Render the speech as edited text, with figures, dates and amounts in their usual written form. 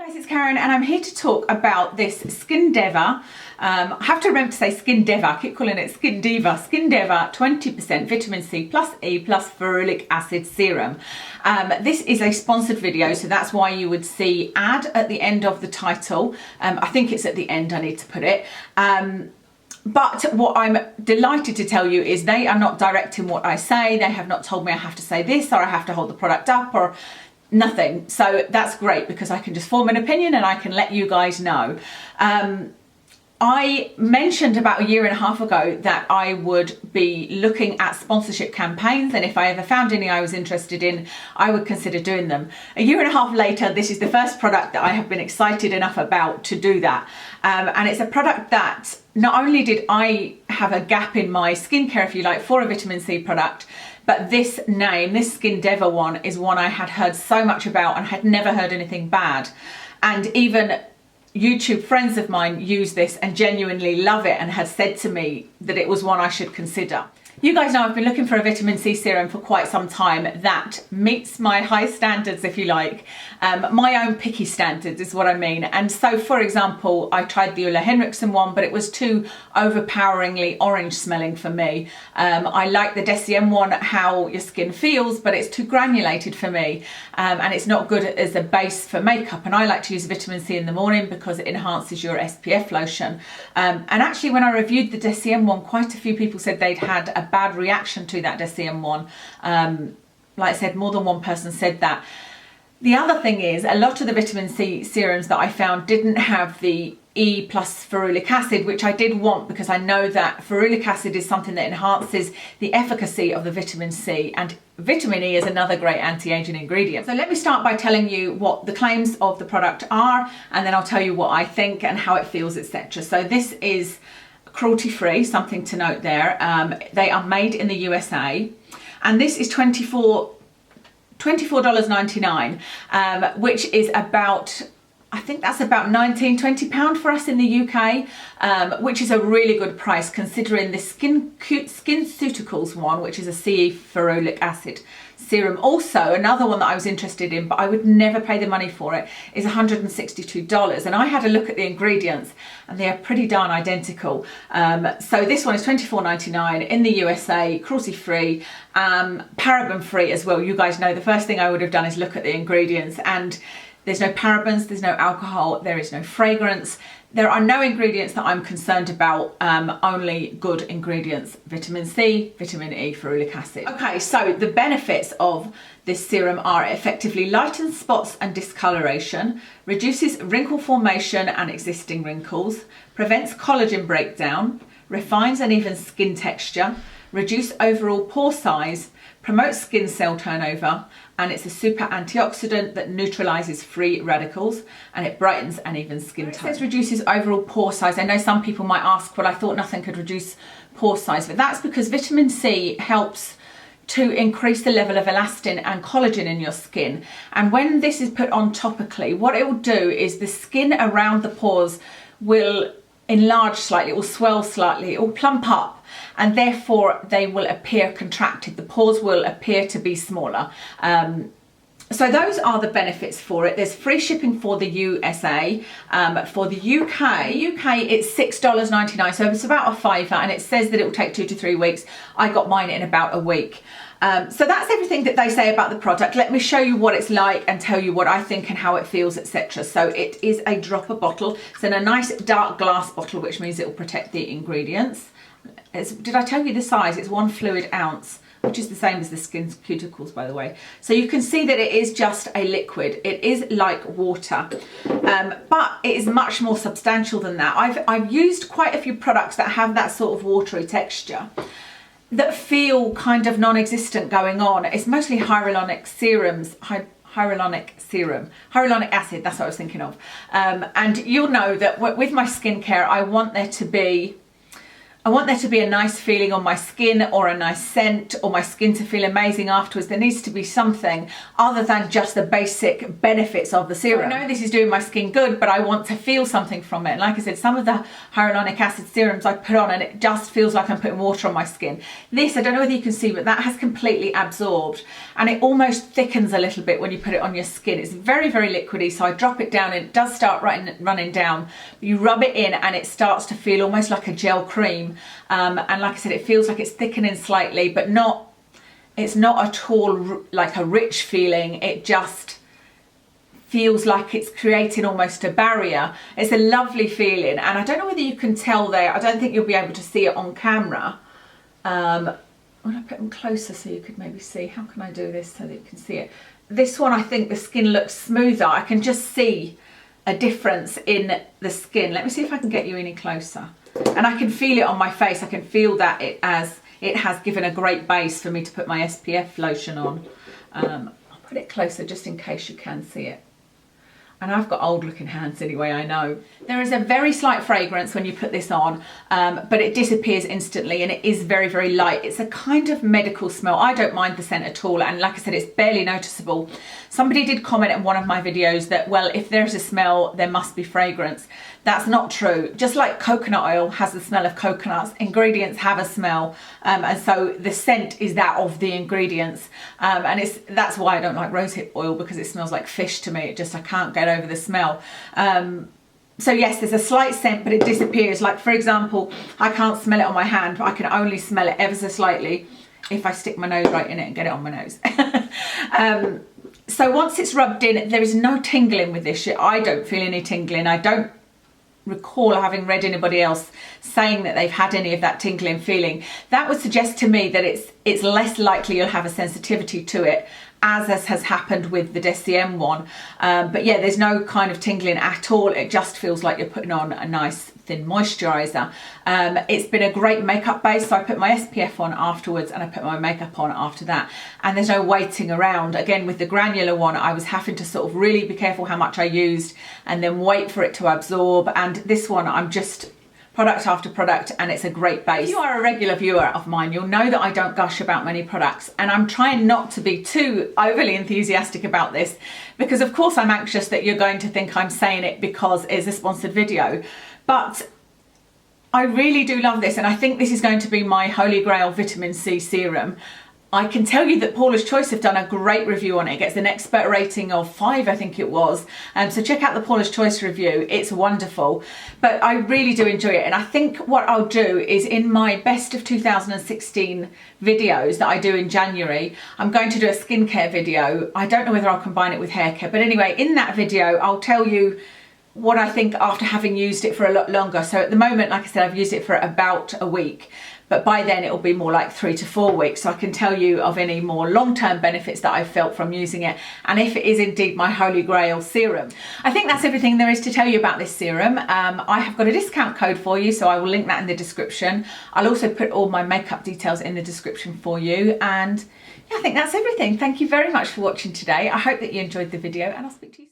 Guys, it's Karen and I'm here to talk about this Skin Deva. I have to remember to say Skin Deva, I keep calling it Skin Diva. Skin Deva 20% vitamin C plus E plus ferulic acid serum. This is a sponsored video, so that's why you would see ad at the end of the title. I think it's at the end, I need to put it. But what I'm delighted to tell you is they are not directing what I say. They have not told me I have to say this or I have to hold the product up or nothing. So that's great because I can just form an opinion and I can let you guys know. I mentioned about a year and a half ago that I would be looking at sponsorship campaigns, and if I ever found any I was interested in, I would consider doing them. A year and a half later, this is the first product that I have been excited enough about to do that. And it's a product that not only did I have a gap in my skincare, if you like, for a vitamin C product, but this name, this Skin Deva one, is one I had heard so much about and had never heard anything bad. And even YouTube friends of mine use this and genuinely love it and had said to me that it was one I should consider. You guys know I've been looking for a vitamin C serum for quite some time that meets my high standards, if you like. My own picky standards is what I mean. And so, for example, I tried the Ulla Henriksen one, but it was too overpoweringly orange smelling for me. I like the DCM one, how your skin feels, but it's too granulated for me. And it's not good as a base for makeup. And I like to use vitamin C in the morning because it enhances your SPF lotion. And actually, when I reviewed the DCM one, quite a few people said they'd had a bad reaction to that DCM one. Like I said, more than one person said that. The other thing is, a lot of the vitamin C serums that I found didn't have the E plus ferulic acid, which I did want because I know that ferulic acid is something that enhances the efficacy of the vitamin C, and vitamin E is another great anti-aging ingredient. So let me start by telling you what the claims of the product are, and then I'll tell you what I think and how it feels, etc. So this is cruelty-free, something to note there. They are made in the USA, and this is $24.99, which is about, I think that's about £19–20 for us in the UK, which is a really good price considering the SkinCeuticals one, which is a C ferulic acid serum. Also, another one that I was interested in, but I would never pay the money for it, is $162. And I had a look at the ingredients and they are pretty darn identical. So this one is $24.99 in the USA, cruelty-free, paraben-free as well. You guys know the first thing I would have done is look at the ingredients, and there's no parabens, there's no alcohol, there is no fragrance. There are no ingredients that I'm concerned about, only good ingredients. Vitamin C, vitamin E, ferulic acid. Okay, so the benefits of this serum are effectively lightens spots and discoloration, reduces wrinkle formation and existing wrinkles, prevents collagen breakdown, refines uneven skin texture, reduce overall pore size, promotes skin cell turnover, and it's a super antioxidant that neutralizes free radicals, and it brightens uneven skin tone. It says reduces overall pore size. I know some people might ask, well, I thought nothing could reduce pore size, but that's because vitamin C helps to increase the level of elastin and collagen in your skin. And when this is put on topically, what it will do is the skin around the pores will enlarge slightly, it will swell slightly, it will plump up, and therefore they will appear contracted. The pores will appear to be smaller. So those are the benefits for it. There's free shipping for the USA. For the UK it's $6.99, so it's about a fiver, and it says that it will take 2 to 3 weeks. I got mine in about a week. So that's everything that they say about the product. Let me show you what it's like and tell you what I think and how it feels, etc. So it is a dropper bottle. It's in a nice dark glass bottle, which means it will protect the ingredients. Did I tell you the size? It's 1 fluid ounce, which is the same as the SkinCeuticals, by the way. So you can see that it is just a liquid. It is like water, but it is much more substantial than that. I've used quite a few products that have that sort of watery texture that feel kind of non-existent going on. It's mostly hyaluronic serums, hyaluronic acid, that's what I was thinking of. And you'll know that with my skincare, I want there to be I want there to be a nice feeling on my skin, or a nice scent, or my skin to feel amazing afterwards. There needs to be something other than just the basic benefits of the serum. I know this is doing my skin good, but I want to feel something from it. And like I said, some of the hyaluronic acid serums I put on and it just feels like I'm putting water on my skin. This, I don't know whether you can see, but that has completely absorbed, and it almost thickens a little bit when you put it on your skin. It's very, very liquidy, so I drop it down and it does start running down. You rub it in and it starts to feel almost like a gel cream. And like I said, it feels like it's thickening slightly, but it's not at all like a rich feeling. It just feels like it's creating almost a barrier. It's a lovely feeling, and I don't know whether you can tell there. I don't think you'll be able to see it on camera. When I put them closer so you could maybe see. How can I do this so that you can see it? This one, I think the skin looks smoother. I can just see a difference in the skin. Let me see if I can get you any closer. And I can feel it on my face. I can feel that it has given a great base for me to put my SPF lotion on. I'll put it closer just in case you can see it. And I've got old looking hands anyway, I know. There is a very slight fragrance when you put this on, but it disappears instantly, and it is very, very light. It's a kind of medical smell. I don't mind the scent at all, and like I said, it's barely noticeable. Somebody did comment in one of my videos that, well, if there's a smell, there must be fragrance. That's not true. Just like coconut oil has the smell of coconuts, ingredients have a smell, and so the scent is that of the ingredients, and that's why I don't like rosehip oil, because it smells like fish to me. I can't get over the smell. So yes, there's a slight scent, but it disappears. Like, for example, I can't smell it on my hand, but I can only smell it ever so slightly if I stick my nose right in it and get it on my nose. So once it's rubbed in, there is no tingling with this shit. I don't feel any tingling. I don't recall having read anybody else saying that they've had any of that tingling feeling. That would suggest to me that it's less likely you'll have a sensitivity to it, as has happened with the DCM one. But yeah, there's no kind of tingling at all. It just feels like you're putting on a nice thin moisturizer. It's been a great makeup base, so I put my SPF on afterwards and I put my makeup on after that, and there's no waiting around. Again, with the granular one, I was having to sort of really be careful how much I used and then wait for it to absorb, and this one I'm just product after product, and it's a great base. If you are a regular viewer of mine, you'll know that I don't gush about many products, and I'm trying not to be too overly enthusiastic about this, because of course I'm anxious that you're going to think I'm saying it because it's a sponsored video. But I really do love this, and I think this is going to be my holy grail vitamin C serum. I can tell you that Paula's Choice have done a great review on it. It gets an expert rating of 5, I think it was. So check out the Paula's Choice review. It's wonderful. But I really do enjoy it. And I think what I'll do is, in my best of 2016 videos that I do in January, I'm going to do a skincare video. I don't know whether I'll combine it with hair care. But anyway, in that video, I'll tell you what I think after having used it for a lot longer. So at the moment, like I said, I've used it for about a week. But by then it'll be more like 3 to 4 weeks. So I can tell you of any more long-term benefits that I've felt from using it, and if it is indeed my holy grail serum. I think that's everything there is to tell you about this serum. I have got a discount code for you, so I will link that in the description. I'll also put all my makeup details in the description for you. And yeah, I think that's everything. Thank you very much for watching today. I hope that you enjoyed the video, and I'll speak to you soon.